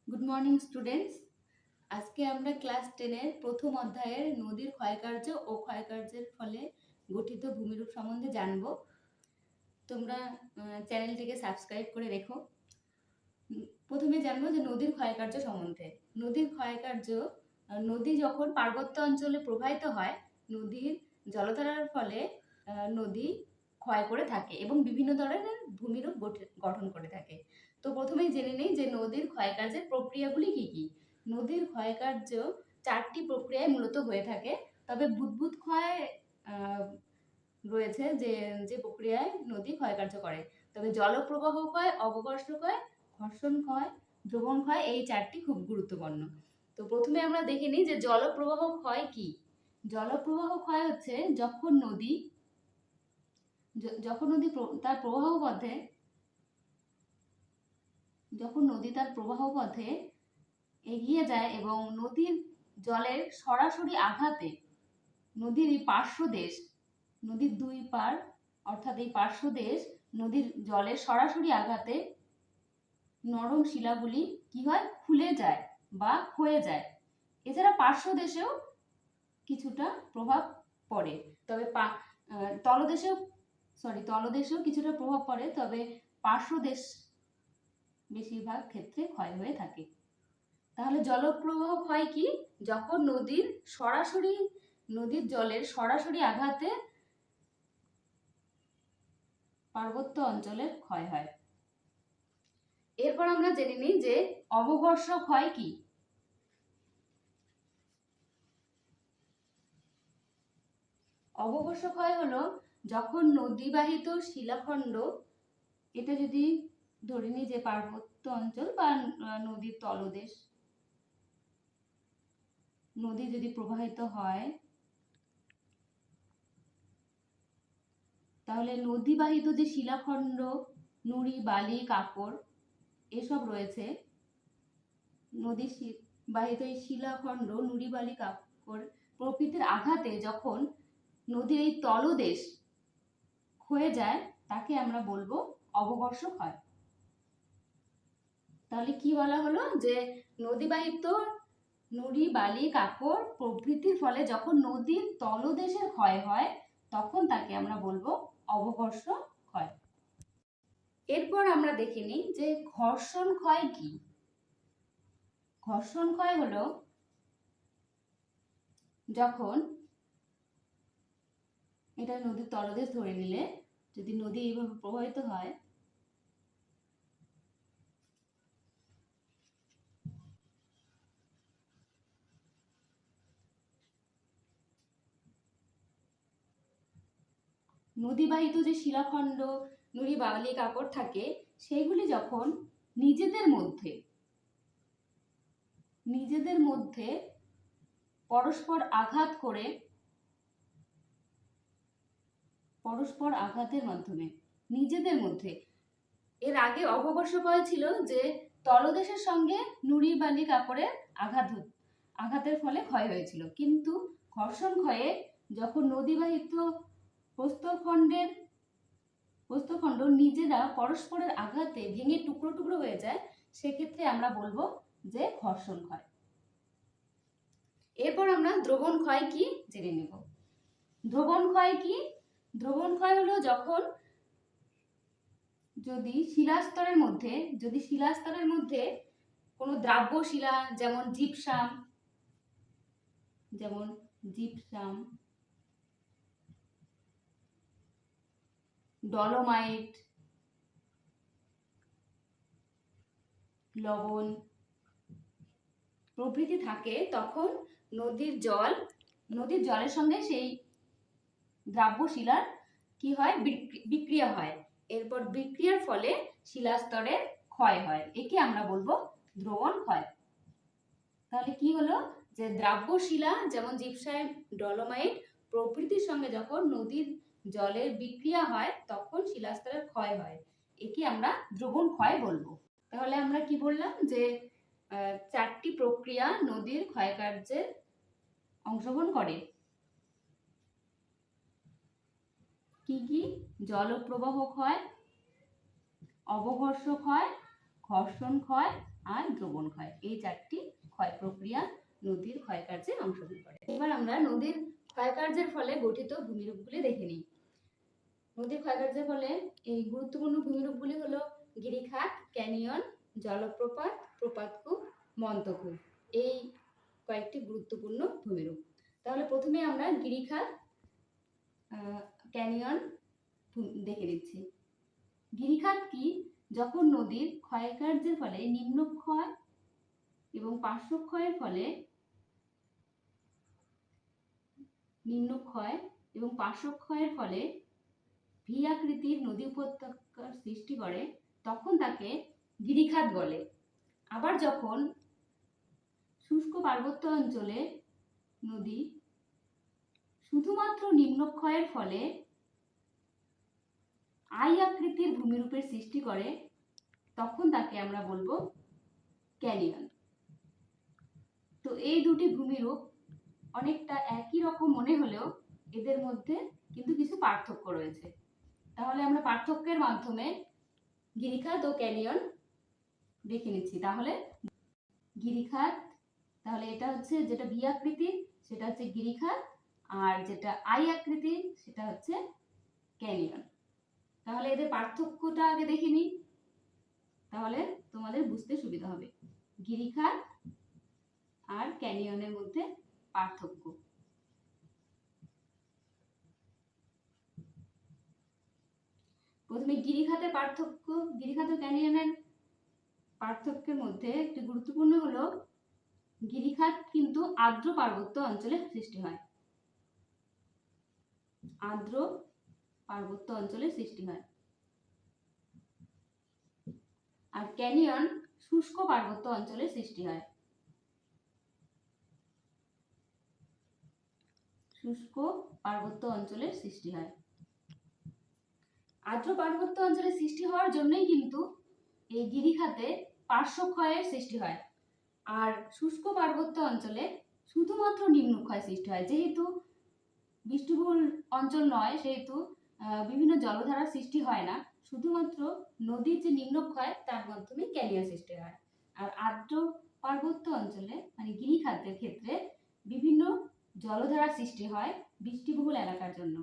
Good morning students. আজকে আমরা class 10-এর প্রথম অধ্যায়ের নদীর ক্ষয়কার্য ও ক্ষয়কার্যের ফলে গঠিত ভূমিরূপ সম্বন্ধে জানব। তোমরা চ্যানেলটিকে সাবস্ক্রাইব করে রেখো। প্রথমে জানবো যে নদীর ক্ষয়কার্য সম্বন্ধে। নদীর ক্ষয়কার্য, নদী যখন পার্বত্য অঞ্চলে প্রবাহিত হয়, নদীর জলধারার ফলে নদী ক্ষয় করে থাকে এবং বিভিন্ন ধরনের ভূমিরূপ গঠন করে থাকে। তো প্রথমেই জেনে নেই যে নদীর ক্ষয়কার্যের প্রক্রিয়াগুলি কি কি। নদীর ক্ষয়কার্য 4টি প্রক্রিয়ায় মূলত হয়ে থাকে, তবে বুদ্বুদ ক্ষয় রয়েছে যে যে প্রক্রিয়ায় নদী ক্ষয়কার্য করে। তবে জলপ্রবাহ ক্ষয়, অবকর্ষ ক্ষয়, ঘর্ষণ ক্ষয়, দ্রবণ ক্ষয়, এই 4টি খুব গুরুত্বপূর্ণ। তো প্রথমে আমরা দেখে নিই যে জলপ্রবাহ ক্ষয় কি। জলপ্রবাহ ক্ষয় হচ্ছে যখন নদী তার প্রবাহ পথে এগিয়ে যায় এবং নদীর জলের সরাসরি আঘাতে নদীর এই পার্শ্বদেশ, নদীর দুই পার অর্থাৎ এই পার্শ্বদেশ নদীর জলের সরাসরি আঘাতে নরম শিলাগুলি কি হয়, খুলে যায় বা ক্ষয়ে যায়। এছাড়া পার্শ্বদেশেও কিছুটা প্রভাব পড়ে, তবে তলদেশেও কিছুটা প্রভাব পড়ে, তবে পার্শ্বদেশ বেশিরভাগ ক্ষেত্রে ক্ষয় হয়ে থাকে। তাহলে জলপ্রবাহ ক্ষয় কি? যখন নদীর জলের সরাসরি আঘাতে পার্বত্য অঞ্চলের ক্ষয় হয়। এরপর আমরা জেনে নিই যে অবঘর্ষ ক্ষয় কি। অবঘর্ষ ক্ষয় হলো যখন নদীবাহিত শিলাখণ্ড, এটা যদি ধরে নিই যে পার্বত্য অঞ্চল বা নদীর তলদেশ, নদী যদি প্রবাহিত হয় তাহলে নদীবাহিত যে শিলাখণ্ড, নুড়ি, বালি, কাকর এসব রয়েছে, নদী বাহিত এই শিলাখণ্ড, নুড়ি, বালি, কাকর প্রকৃতির আঘাতে যখন নদীর এই তলদেশ ক্ষয়ে যায় তাকে আমরা বলবো অবঘর্ষ ক্ষয়। তাহলে কি বলা হলো যে নদীবাহিত নুড়ি, বালি, কাকর প্রভৃতির ফলে যখন নদীর তলদেশের ক্ষয় হয় তখন তাকে আমরা বলবো অবঘর্ষ ক্ষয়। এরপর আমরা দেখে নিই যে ঘর্ষণ ক্ষয় কি। ঘর্ষণ ক্ষয় হলো যখন, এটা নদীর তলদেশ ধরে নিলে, যদি নদী এইভাবে প্রবাহিত হয় নদীবাহিত যে শিলাখণ্ড, নুড়ি, বালি, কাকর থাকে সেইগুলি যখন নিজেদের মধ্যে পরস্পর আঘাতের মাধ্যমে নিজেদের মধ্যে, এর আগে অবঘর্ষ ক্ষয় ছিল যে তলদেশের সঙ্গে নুড়ি, বালি, কাকরের আঘাতের ফলে ক্ষয় হয়েছিল, কিন্তু ঘর্ষণ ক্ষয়ে যখন নদীবাহিত প্রস্তরখণ্ড নিজেরা পরস্পরের আঘাতে ভেঙে টুকরো টুকরো হয়ে যায়, সেক্ষেত্রে আমরা বলবো যে ঘর্ষণ ক্ষয়। এরপর আমরা দ্রবণ ক্ষয় কি জেনে নেব। দ্রবণ ক্ষয় কি? দ্রবণ ক্ষয় হলো যখন যদি শিলাস্তরের মধ্যে কোনো দ্রাব্য শিলা, যেমন জিপসাম, ডলোমাইট, লবণ প্রভৃতি থাকে, তখন নদীর জলের সঙ্গে সেই দ্রাব্য শিলার কি হয়, বিক্রিয়া হয়। এরপর বিক্রিয়ার ফলে শিলাস্তরের ক্ষয় হয়, একে আমরা বলবো দ্রবণ ক্ষয়। তাহলে কি হলো যে দ্রাব্য শিলা যেমন জিপসাম, ডলোমাইট প্রভৃতির সঙ্গে যখন নদীর জলের বিক্রিয়া হয় তখন শিলাস্তরের ক্ষয় হয়, একে আমরা দ্রবণ ক্ষয় বলবো। তাহলে আমরা কি বললাম যে 4টি প্রক্রিয়া নদীর ক্ষয়কার্যে অংশগ্রহণ করে। কি কি? জলপ্রবাহ ক্ষয়, অবঘর্ষ ক্ষয়, ঘর্ষণ ক্ষয়, আর দ্রবণ ক্ষয়, এই 4টি ক্ষয় প্রক্রিয়া নদীর ক্ষয়কার্যে অংশগ্রহণ করে। এবার আমরা নদীর ক্ষয়কার্যের ফলে গঠিত ভূমিরূপগুলি দেখে নিই। নদীর ক্ষয়কার্যের ফলে এই গুরুত্বপূর্ণ ভূমিরূপগুলি হলো গিরিখাত, ক্যানিয়ন, জলপ্রপাত, প্রপাতকূপ, মন্তকূপ, এই কয়েকটি গুরুত্বপূর্ণ ভূমিরূপ। তাহলে প্রথমে আমরা গিরিখাত, ক্যানিয়ন দেখে নিচ্ছি। গিরিখাত কি? যখন নদীর ক্ষয়কার্যের ফলে নিম্নক্ষয় এবং পার্শ্বক্ষয়ের ফলে ভি আকৃতির নদী উপত্যকার সৃষ্টি করে, তখন তাকে গিরিখাত বলে। আবার যখন শুষ্ক পার্বত্য অঞ্চলে নদী শুধুমাত্র নিম্নক্ষয়ের ফলে আই আকৃতির ভূমিরূপের সৃষ্টি করে, তখন তাকে আমরা বলবো ক্যানিয়ন। তো এই দুটি ভূমিরূপ অনেকটা একই রকম মনে হলেও এদের মধ্যে কিন্তু কিছু পার্থক্য রয়েছে। তাহলে আমরা পার্থক্যের মাধ্যমে গিরিখাত ও ক্যানিয়ন দেখে নিচ্ছি। তাহলে গিরিখাত, তাহলে এটা হচ্ছে যেটা ভি আকৃতির সেটা হচ্ছে গিরিখাত, আর যেটা আই আকৃতির সেটা হচ্ছে ক্যানিয়ন। তাহলে এদের পার্থক্যটা আগে দেখে নিই, তাহলে তোমাদের বুঝতে সুবিধা হবে গিরিখাত আর ক্যানিয়নের মধ্যে পার্থক্য। প্রথমে গিরিখাতের পার্থক্য, গিরিখাত ও ক্যানিয়নের পার্থক্যের মধ্যে একটি গুরুত্বপূর্ণ হলো গিরিখাত কিন্তু আর্দ্র পার্বত্য অঞ্চলে সৃষ্টি হয়, আর্দ্র পার্বত্য অঞ্চলে সৃষ্টি হয়, আর ক্যানিয়ন শুষ্ক পার্বত্য অঞ্চলে সৃষ্টি হয়, শুষ্ক পার্বত্য অঞ্চলের সৃষ্টি হয়। আর্দ্র পার্বত্য অঞ্চলে সৃষ্টি হওয়ার জন্যই কিন্তু এই গিরিখাতে পার্শ্বক্ষয়ের সৃষ্টি হয়, আর শুষ্ক পার্বত্য অঞ্চলে শুধুমাত্র নিম্নক্ষয় সৃষ্টি হয়। যেহেতু বৃষ্টিবহুল অঞ্চল নয়, সেহেতু বিভিন্ন জলধারার সৃষ্টি হয় না, শুধুমাত্র নদীর যে নিম্নক্ষয় তার মাধ্যমে ক্যানিয়ন সৃষ্টি হয়। আর আর্দ্র পার্বত্য অঞ্চলে মানে গিরিখাতের ক্ষেত্রে বিভিন্ন জলধারার সৃষ্টি হয় বৃষ্টিবহুল এলাকার জন্য,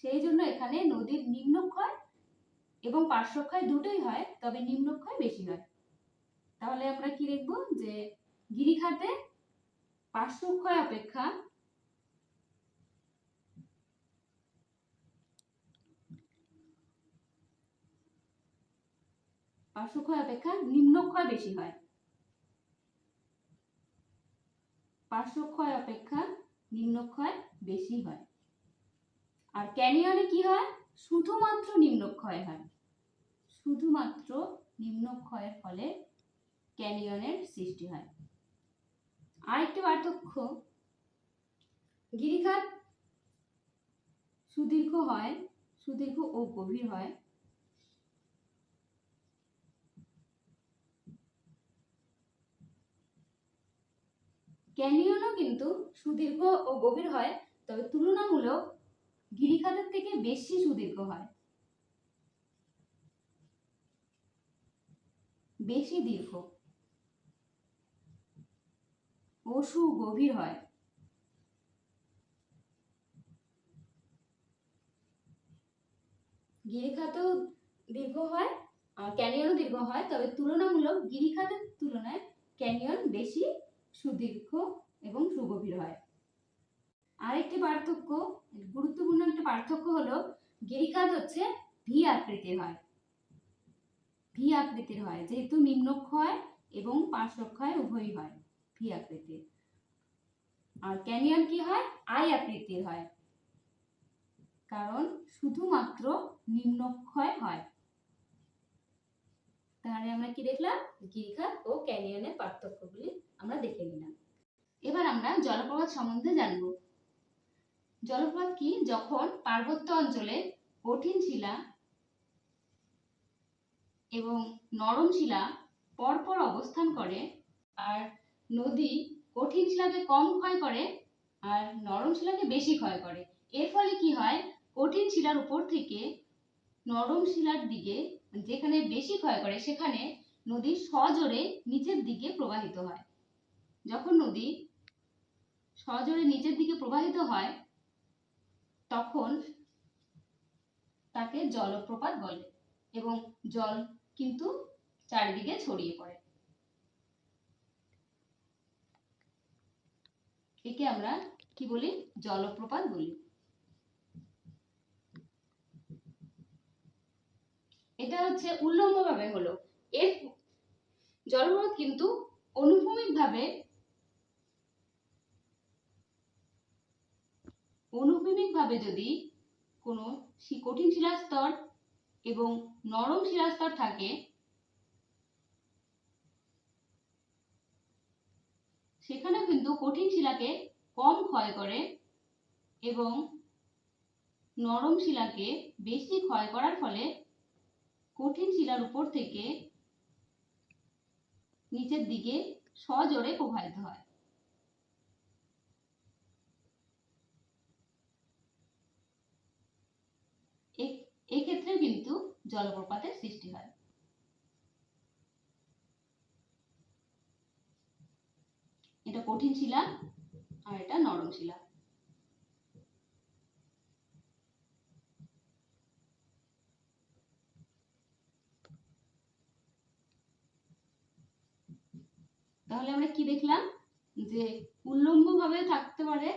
সেই জন্য এখানে নদীর নিম্নক্ষয় এবং পার্শ্বক্ষয় দুটোই হয়, তবে নিম্নক্ষয় বেশি হয়। তাহলে আমরা কি দেখব যে গিরিখাতে পার্শ্বক্ষয় অপেক্ষা নিম্নক্ষয় বেশি হয়, পার্শ্বক্ষয় অপেক্ষা নিম্নক্ষয় বেশি হয়। আর ক্যানিয়নে কি হয়? শুধুমাত্র নিম্নক্ষয় হয়, শুধুমাত্র নিম্নক্ষয়ের ফলে ক্যানিয়নের সৃষ্টি হয়। আরেকটি পার্থক্য, গিরিখাত সুদীর্ঘ হয়, সুদীর্ঘ ও গভীর হয়, ক্যানিয়নও কিন্তু সুদীর্ঘ ও গভীর হয়, তবে তুলনামূলক গিরিখাতের থেকে বেশি সুদীর্ঘ হয়, বেশি দীর্ঘ ও সুগভীর হয়। গিরিখাতও দীর্ঘ হয় আর ক্যানিয়নও দীর্ঘ হয়, তবে তুলনামূলক গিরিখাতের তুলনায় ক্যানিয়ন বেশি সুদীর্ঘ এবং সুগভীর হয়। আরেকটি পার্থক্য, গুরুত্বপূর্ণ একটা পার্থক্য হলো গিরিখাত হচ্ছে ভি আকৃতির হয়, ভি আকৃতির হয়, যেহেতু নিম্নক্ষয় এবং পার্শ্বক্ষয় উভয়ই হয় ভি আকৃতির। আর ক্যানিয়ন কি হয়? আই আকৃতির হয়, কারণ শুধুমাত্র নিম্নক্ষয় হয়। তাহলে আমরা কি দেখলাম? গিরিখাত ও ক্যানিয়নের পার্থক্যগুলি আমরা দেখে নিলাম। এবার আমরা জলপ্রপাত সম্বন্ধে জানব। জলপ্রপাত কি? যখন পার্বত্য অঞ্চলে কঠিন শিলা এবং নরম শিলা পরপর অবস্থান করে, আর নদী কঠিন শিলাকে কম ক্ষয় করে আর নরম শিলাকে বেশি ক্ষয় করে। এর ফলে কি হয়? কঠিন শিলার উপর থেকে নরম শিলার দিকে যেখানে বেশি ক্ষয় করে সেখানে নদী সজোরে নিচের দিকে প্রবাহিত হয়। যখন নদী সজোরে নিচের দিকে প্রবাহিত হয় তখন তাকে জলপ্রপাত বলে এবং জল কিন্তু চারিদিকে ছড়িয়ে পড়ে। একে আমরা কি বলি? জলপ্রপাত বলি। এটা হচ্ছে উল্লম্বভাবে হলো। এর জলপ্রপাত কিন্তু অনুভূমিকভাবে যদি কোনো কঠিন শিলাস্তর এবং নরম শিলাস্তর থাকে সেখানে কিন্তু কঠিন শিলাকে কম ক্ষয় করে এবং নরম শিলাকে বেশি ক্ষয় করার ফলে কঠিন শিলার উপর থেকে নিচের দিকে সজোরে প্রবাহিত হয়। এক্ষেত্রে কিন্তু জলপ্রপাতের সৃষ্টি হয়। এটা কঠিন শিলা আর এটা নরম শিলা। তাহলে আমরা কি দেখলাম? যে উল্লম্বভাবে থাকতে পারে,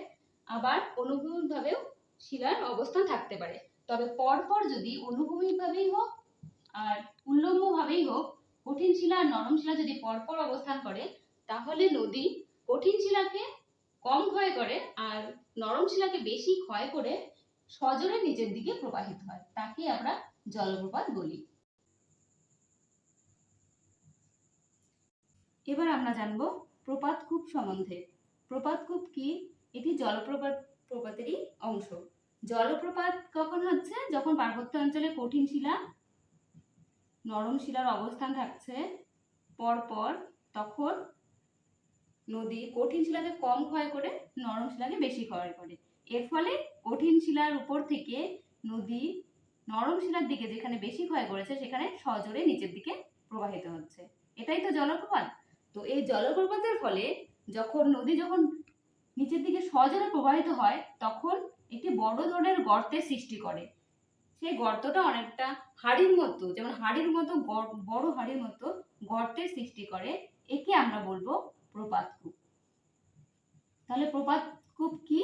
আবার অনুভূমিকভাবেও শিলার অবস্থান থাকতে পারে। তবে পরপর যদি অনুভূমিকভাবেই হোক আর উল্লম্বভাবেই হোক, কঠিন শিলা আর নরম শিলা যদি পরপর অবস্থান করে তাহলে নদী কঠিন শিলাকে কম ক্ষয় করে আর নরম শিলাকে বেশি ক্ষয় করে সজোরে নিচের দিকে প্রবাহিত হয়। তাকে আমরা জলপ্রপাত বলি। এবার আমরা জানব প্রপাতকূপ সম্বন্ধে। প্রপাতকূপ কি? এটি জলপ্রপাতেরই অংশ। জলপ্রপাত কখন হচ্ছে? যখন পার্বত্য অঞ্চলে কঠিন শিলা নরম শিলার অবস্থান থাকছে পরপর, তখন নদী কঠিন শিলাকে কম ক্ষয় করে নরম শিলাকে বেশি ক্ষয় করে। এর ফলে কঠিন শিলার উপর থেকে নদী নরম শিলার দিকে যেখানে বেশি ক্ষয় করেছে সেখানে সজোরে নিচের দিকে প্রবাহিত হচ্ছে। এটাই তো জলপ্রপাত। তো এই জলপ্রপাতের ফলে নদী যখন নিচের দিকে সজোরে প্রবাহিত হয় তখন একটি বড় ধরনের গর্তের সৃষ্টি করে। সেই গর্তটা অনেকটা হাড়ির মতো, যেমন হাড়ির মতো বড় হাড়ির মতো গর্তের সৃষ্টি করে। একে আমরা বলবো প্রপাতকূপ। তাহলে প্রপাতকূপ কি?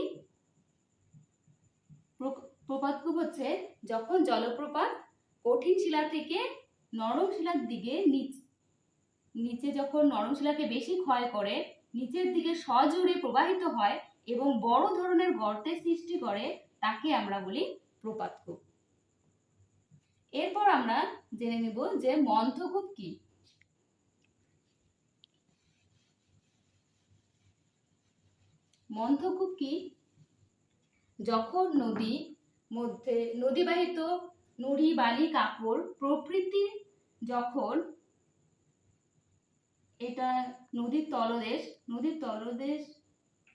প্রপাতকূপ হচ্ছে যখন জলপ্রপাত কঠিন শিলা থেকে নরম শিলার দিকে নিচে যখন নরম শিলাকে বেশি ক্ষয় করে নিচের দিকে সজোরে প্রবাহিত হয় এবং বড় ধরনের গর্তের সৃষ্টি করে, তাকে আমরা বলি প্রপাতকূপ। এরপর আমরা জেনে নেব যে মন্থকূপ কি। মন্থকূপ কি? যখন নদীবাহিত নুড়ি, বালি, কাকর প্রভৃতি যখন এটা নদীর তলদেশ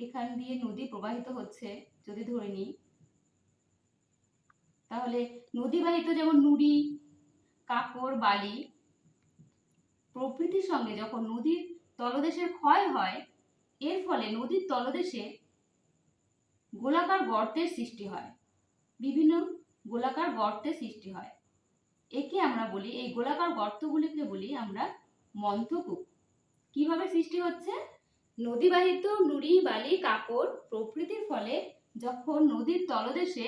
এখান দিয়ে নদী প্রবাহিত হচ্ছে যদি ধরে নিই, তাহলে নদীবাহিত যেমন নুড়ি, কাকর, বালি প্রভৃতির সঙ্গে যখন নদীর তলদেশের ক্ষয় হয়, এর ফলে নদীর তলদেশে গোলাকার গর্তের সৃষ্টি হয়, বিভিন্ন গোলাকার গর্তের সৃষ্টি হয়। একে আমরা বলি, এই গোলাকার গর্তগুলিকে বলি আমরা মন্থকূপ। কিভাবে সৃষ্টি হচ্ছে? নদীবাহিত নুড়ি, বালি, কাকর প্রভৃতির ফলে যখন নদীর তলদেশে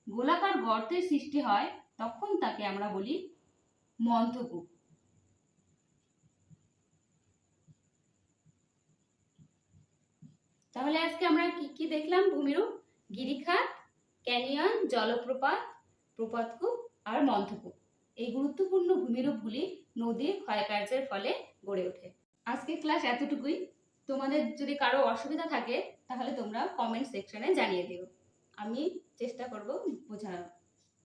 গোলাকার গর্তের সৃষ্টি হয় তখন তাকে আমরা বলি মন্থকূপ। তাহলে আজকে আমরা কি দেখলাম? ভূমিরূপ, গিরিখাত, ক্যানিয়ন, জলপ্রপাত, প্রপাতকূপ আর মন্থকূপ। এই গুরুত্বপূর্ণ ভূমিরূপগুলি নদীর ক্ষয়কার্যের ফলে গড়ে ওঠে। আজকে ক্লাস এতটুকুই। তোমাদের যদি কারো অসুবিধা থাকে তাহলে তোমরা কমেন্ট সেকশনে জানিয়ে দিও, আমি চেষ্টা করব বোঝানোর।